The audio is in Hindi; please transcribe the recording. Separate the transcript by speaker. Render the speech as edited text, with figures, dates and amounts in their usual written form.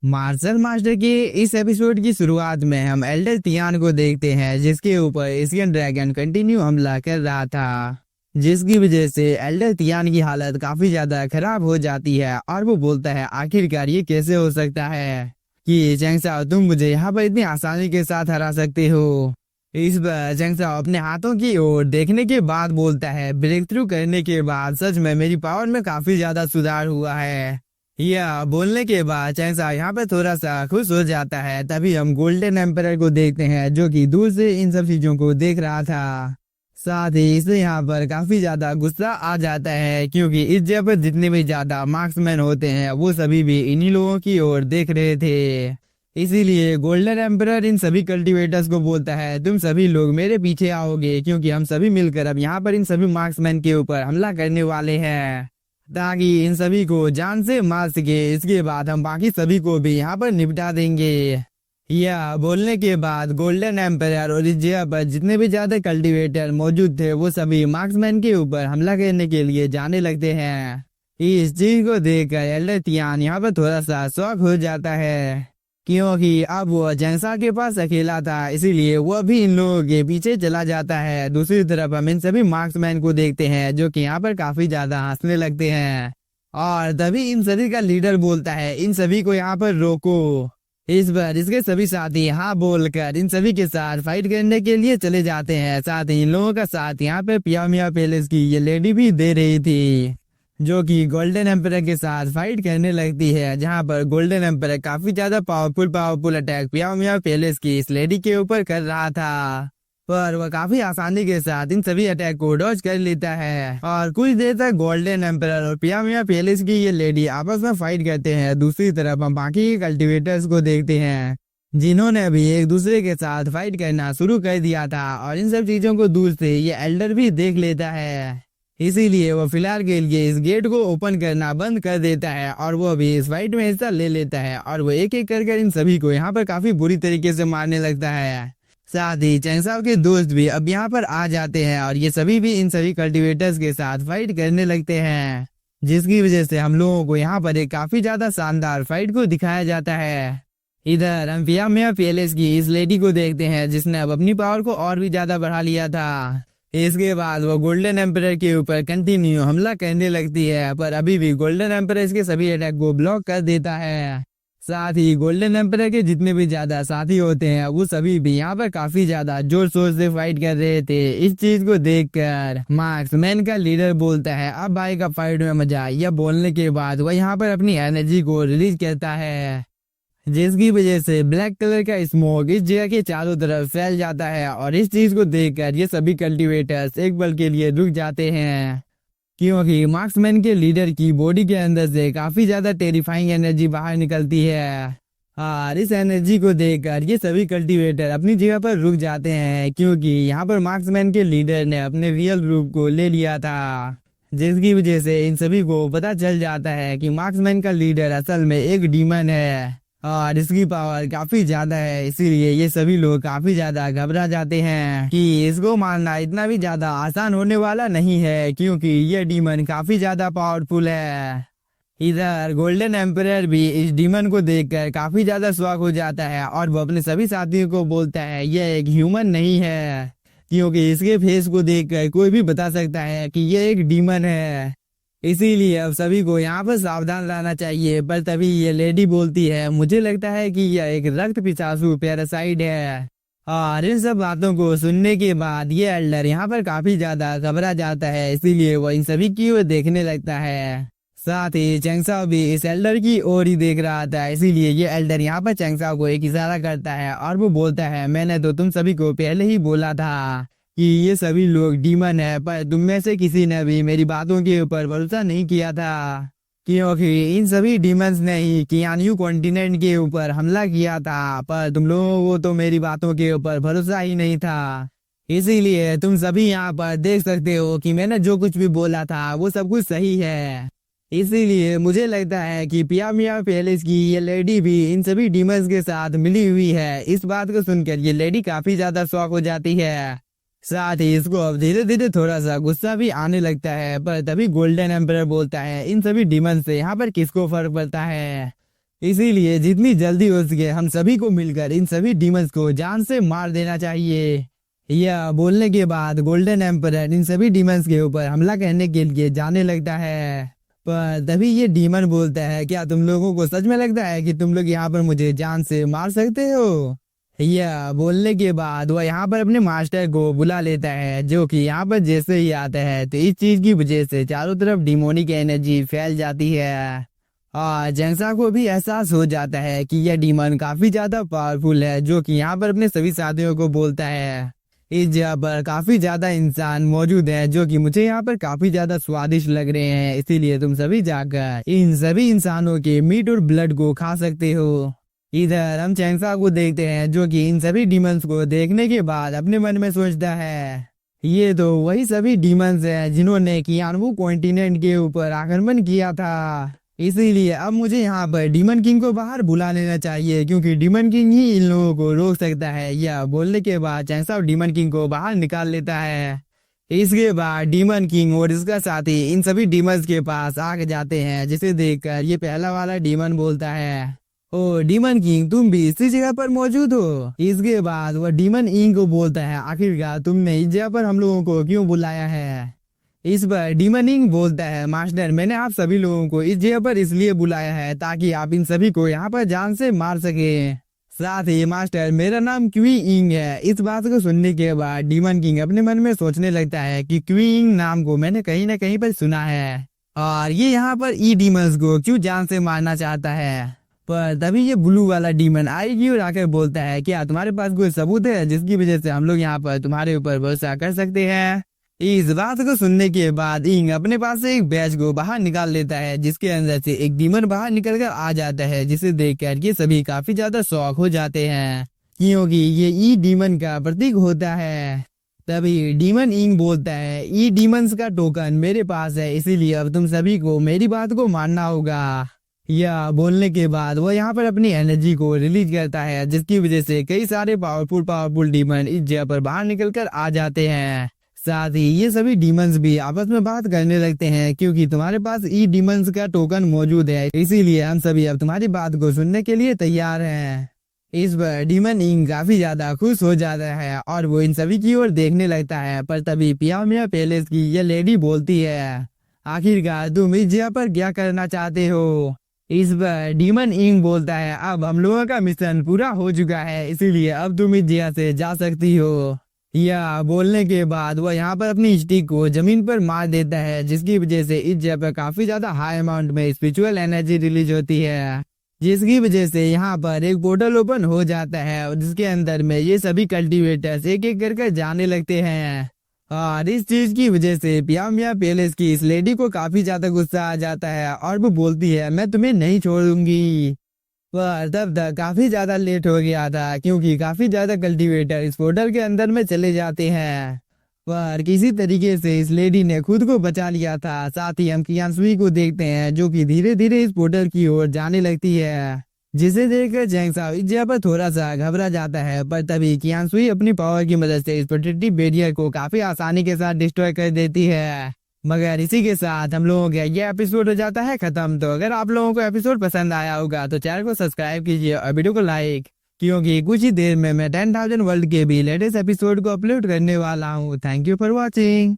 Speaker 1: मार्शल मास्टर के इस एपिसोड की शुरुआत में हम एल्डर तियान को देखते हैं, जिसके ऊपर एशियन ड्रैगन कंटिन्यू हमला कर रहा था, जिसकी वजह से एल्डर तियान की हालत काफी ज्यादा खराब हो जाती है और वो बोलता है आखिरकार ये कैसे हो सकता है कि चैंगसाओ तुम मुझे यहाँ पर इतनी आसानी के साथ हरा सकते हो। इस पर चैंगसाओ अपने हाथों की ओर देखने के बाद बोलता है ब्रेक थ्रू करने के बाद सच में मेरी पावर में काफी ज्यादा सुधार हुआ है। यह बोलने के बाद चैंगसाओ यहाँ पे थोड़ा सा खुश हो जाता है। तभी हम गोल्डन एम्परर को देखते हैं, जो कि दूर से इन सब चीजों को देख रहा था। साथ ही इसे यहाँ पर काफी ज्यादा गुस्सा आ जाता है, क्योंकि इस जगह पर जितने भी ज्यादा मार्क्समैन होते हैं वो सभी भी इन्हीं लोगों की ओर देख रहे थे। इसीलिए गोल्डन एम्परर इन सभी कल्टीवेटर्स को बोलता है तुम सभी लोग मेरे पीछे आओगे, क्योंकि हम सभी मिलकर अब यहाँ पर इन सभी मार्क्समैन के ऊपर हमला करने वाले हैं, ताकि इन सभी को जान से मार सके। इसके बाद हम बाकी सभी को भी यहाँ पर निपटा देंगे। यह बोलने के बाद गोल्डन एम्पायर और इस जगह पर जितने भी ज्यादा कल्टीवेटर मौजूद थे वो सभी मार्क्समैन के ऊपर हमला करने के लिए जाने लगते हैं। इस चीज को देखकर एल्डर तियान यहाँ पर थोड़ा सा शॉक हो जाता है, क्योंकि अब वो चैंगसाओ के पास अकेला था, इसीलिए वो भी इन लोगों के पीछे चला जाता है। दूसरी तरफ हम इन सभी मार्क्समैन को देखते हैं, जो कि यहाँ पर काफी ज्यादा हंसने लगते हैं। और तभी इन सभी का लीडर बोलता है इन सभी को यहाँ पर रोको। इस बार इसके सभी साथी हाँ बोलकर इन सभी के साथ फाइट करने के लिए चले जाते हैं। साथ ही इन लोगों का साथ यहाँ पे पियामिया पैलेस की ये लेडी भी दे रही थी, जो कि गोल्डन एम्परर के साथ फाइट करने लगती है, जहां पर गोल्डन एम्परर काफी ज्यादा पावरफुल अटैक पियामिया पैलेस की इस लेडी के ऊपर कर रहा था, पर वह काफी आसानी के साथ इन सभी अटैक को डॉज कर लेता है। और कुछ देर तक गोल्डन एम्परर और पियामिया पैलेस की ये लेडी आपस में फाइट करते हैं। दूसरी तरफ हम बाकी के कल्टीवेटर्स को देखते हैं, जिन्होंने भी एक दूसरे के साथ फाइट करना शुरू कर दिया था, और इन सब चीजों को दूर से ये एल्डर भी देख लेता है। इसीलिए वो फिलहाल के लिए इस गेट को ओपन करना बंद कर देता है, और वो भी इस फाइट में हिस्सा ले लेता है, और वो एक एक कर इन सभी को यहाँ पर काफी बुरी तरीके से मारने लगता है। साथ ही चैंगसाओ के दोस्त भी अब यहाँ पर आ जाते हैं, और ये सभी भी इन सभी कल्टीवेटर्स के साथ फाइट करने लगते हैं, जिसकी वजह से हम लोगों को यहाँ पर एक काफी ज्यादा शानदार फाइट को दिखाया जाता है। इधर हम पियामिया पैलेस की इस लेडी को देखते हैं, जिसने अब अपनी पावर को और भी ज्यादा बढ़ा लिया था। इसके बाद वो गोल्डन एम्परर के ऊपर कंटिन्यू हमला करने लगती है, पर अभी भी गोल्डन एम्परर इसके सभी अटैक को ब्लॉक कर देता है। साथ ही गोल्डन एम्परर के जितने भी ज्यादा साथी होते हैं वो सभी भी यहाँ पर काफी ज्यादा जोर शोर से फाइट कर रहे थे। इस चीज को देखकर मार्क्समैन का लीडर बोलता है अब भाई का फाइट में मजा। यह बोलने के बाद वह यहाँ पर अपनी एनर्जी को रिलीज करता है, जिसकी वजह से ब्लैक कलर का स्मोक इस जगह के चारों तरफ फैल जाता है। और इस चीज को देखकर ये सभी कल्टीवेटर्स एक पल के लिए रुक जाते हैं, क्योंकि मार्क्समैन के लीडर की बॉडी के अंदर से काफी ज्यादा टेरिफाइंग एनर्जी बाहर निकलती है। और इस एनर्जी को देखकर ये सभी कल्टीवेटर अपनी जगह पर रुक जाते हैं, क्योंकि यहाँ पर मार्क्समैन के लीडर ने अपने रियल रूप को ले लिया था, जिसकी वजह से इन सभी को पता चल जाता है कि मार्क्समैन का लीडर असल में एक डीमन है, और इसकी पावर काफी ज्यादा है। इसीलिए ये सभी लोग काफी ज्यादा घबरा जाते हैं कि इसको मारना इतना भी ज्यादा आसान होने वाला नहीं है, क्योंकि ये डीमन काफी ज्यादा पावरफुल है। इधर गोल्डन एम्परर भी इस डीमन को देखकर काफी ज्यादा शॉक हो जाता है, और वो अपने सभी साथियों को बोलता है यह एक ह्यूमन नहीं है, क्योंकि इसके फेस को देखकर कोई भी बता सकता है कि यह एक डीमन है। इसीलिए अब सभी को यहाँ पर सावधान रहना चाहिए। पर तभी ये लेडी बोलती है मुझे लगता है कि यह एक रक्त पिचासु पैरासाइट है। और इन सब बातों को सुनने के बाद ये एल्डर यहाँ पर काफी ज्यादा घबरा जाता है, इसीलिए वो इन सभी की ओर देखने लगता है। साथ ही चैंगसाओ भी इस एल्डर की ओर ही देख रहा था, इसीलिए ये एल्डर यहाँ पर चैंगसाओ को एक इशारा करता है, और वो बोलता है मैंने तो तुम सभी को पहले ही बोला था कि ये सभी लोग डीमन है, पर तुम में से किसी ने भी मेरी बातों के ऊपर भरोसा नहीं किया था, क्योंकि इन सभी डीमंस ने ही कियानयू कॉन्टिनेंट के ऊपर हमला किया था, पर तुम लोगों को तो मेरी बातों के ऊपर भरोसा ही नहीं था। इसीलिए तुम सभी यहाँ पर देख सकते हो कि मैंने जो कुछ भी बोला था वो सब कुछ सही है। इसीलिए मुझे लगता है कि पियामिया पैलेस की ये लेडी भी इन सभी डीमंस के साथ मिली हुई है। इस बात को सुनकर ये लेडी काफी ज्यादा शॉक हो जाती है। साथ ही इसको अब धीरे धीरे थोड़ा सा गुस्सा भी आने लगता है, पर तभी गोल्डन एम्परर बोलता है इन सभी डीमन से यहाँ पर किसको फर्क पड़ता है। इसीलिए जितनी जल्दी हो सके हम सभी को मिलकर इन सभी डीमंस को जान से मार देना चाहिए। यह बोलने के बाद गोल्डन एम्परर इन सभी डीमंस के ऊपर हमला करने के लिए जाने लगता है। पर तभी ये डीमन बोलता है, क्या तुम लोगों को सच में लगता है कि तुम लोग यहाँ पर मुझे जान से मार सकते हो? यह बोलने के बाद वह यहाँ पर अपने मास्टर को बुला लेता है, जो कि यहाँ पर जैसे ही आता है तो इस चीज की वजह से चारों तरफ डिमोनिक एनर्जी फैल जाती है। और जेंसा को भी एहसास हो जाता है कि यह डीमन काफी ज्यादा पावरफुल है, जो कि यहाँ पर अपने सभी साथियों को बोलता है, इस जगह पर काफी ज्यादा इंसान मौजूद हैं जो कि मुझे यहाँ पर काफी ज्यादा स्वादिष्ट लग रहे हैं, इसीलिए तुम सभी जाकर इन सभी इंसानों के मीट और ब्लड को खा सकते हो। इधर हम चैंगसा को देखते हैं, जो कि इन सभी डीमंस को देखने के बाद अपने मन में सोचता है, ये तो वही सभी डीमंस हैं जिन्होंने कियानवू कॉन्टिनेंट के ऊपर आक्रमण किया था। इसीलिए अब मुझे यहाँ पर डीमन किंग को बाहर बुला लेना चाहिए, क्योंकि डीमन किंग ही इन लोगों को रोक सकता है। यह बोलने के बाद चैंगसा डीमन किंग को बाहर निकाल लेता है। इसके बाद डीमन किंग और इसका साथी इन सभी डीमंस के पास आके जाते हैं, जिसे देखकर ये पहला वाला डीमन बोलता है, ओ डीमन किंग तुम भी इसी जगह पर मौजूद हो। इसके बाद वह डीमन इंग को बोलता है, आखिरकार तुमने इस जगह पर हम लोगों को क्यों बुलाया है? इस पर डीमन इंग बोलता है, मास्टर मैंने आप सभी लोगों को इस जगह पर इसलिए बुलाया है ताकि आप इन सभी को यहाँ पर जान से मार सके। साथ ही मास्टर मेरा नाम क्वी इंग है। इस बात को सुनने के बाद डीमन किंग अपने मन में सोचने लगता है कि क्वी इंग नाम को मैंने कहीं ना कहीं पर सुना है, और ये यहाँ पर ई डीमंस को क्यों जान से मारना चाहता है। पर तभी ये ब्लू वाला डीमन आएगी और आकर बोलता है, क्या तुम्हारे पास कोई सबूत है जिसकी वजह से हम लोग यहाँ पर तुम्हारे ऊपर भरोसा कर सकते हैं? इस बात को सुनने के बाद इंग अपने पास से एक बैच को बाहर निकाल लेता है, जिसके अंदर से एक डीमन बाहर निकल कर आ जाता है, जिसे देखकर ये सभी काफी ज्यादा शॉक हो जाते हैं, क्योंकि ये ई डीमन का प्रतीक होता है। तभी डीमन इंग बोलता है, ई डीमंस का टोकन मेरे पास है, इसीलिए अब तुम सभी को मेरी बात को मानना होगा। यह बोलने के बाद वो यहाँ पर अपनी एनर्जी को रिलीज करता है, जिसकी वजह से कई सारे पावरफुल डीमन इस जगह पर बाहर निकल कर आ जाते हैं। साथ ही ये सभी डीमंस भी आपस में बात करने लगते हैं, क्योंकि तुम्हारे पास ई डीमंस का टोकन मौजूद है, इसीलिए हम सभी अब तुम्हारी बात को सुनने के लिए तैयार हैं। इस पर डीमन इंग काफी ज्यादा खुश हो जाता है और वो इन सभी की ओर देखने लगता है। पर तभी पियामिया पैलेस की ये लेडी बोलती है, आखिरकार तुम इस जगह पर क्या करना चाहते हो? इस पर डीमन इंग बोलता है, अब हम लोगों का मिशन पूरा हो चुका है, इसीलिए अब तुम इस जगह से जा सकती हो। यह बोलने के बाद वह यहाँ पर अपनी स्टिक को जमीन पर मार देता है, जिसकी वजह से इस जगह पर काफी ज्यादा हाई अमाउंट में स्पिरिचुअल एनर्जी रिलीज होती है, जिसकी वजह से यहाँ पर एक पोर्टल ओपन हो जाता है और जिसके अंदर में ये सभी कल्टीवेटर्स एक एक करके जाने लगते हैं। और इस चीज की वजह से पियामिया पैलेस की इस लेडी को काफी ज्यादा गुस्सा आ जाता है और वो बोलती है, मैं तुम्हें नहीं छोड़ूंगी। पर तब तक काफी ज्यादा लेट हो गया था, क्योंकि काफी ज्यादा कल्टीवेटर इस पोर्टल के अंदर में चले जाते हैं। पर किसी तरीके से इस लेडी ने खुद को बचा लिया था। साथ ही हम कियानसुई को देखते हैं, जो कि धीरे धीरे इस पोर्टल की ओर जाने लगती है, जिसे देखकर चैंगसा इस जगह पर थोड़ा सा घबरा जाता है। पर तभी कियानसुई अपनी पावर की मदद से इस प्रोटेक्टिव बैरियर को काफी आसानी के साथ डिस्ट्रॉय कर देती है। मगर इसी के साथ हम लोगों का ये एपिसोड हो जाता है खत्म। तो अगर आप लोगों को एपिसोड पसंद आया होगा तो चैनल को सब्सक्राइब कीजिए और वीडियो को लाइक, क्योंकि कुछ ही देर में मैं 10,000 वर्ल्ड के भी लेटेस्ट एपिसोड को अपलोड करने वाला हूँ। Thank you for watching.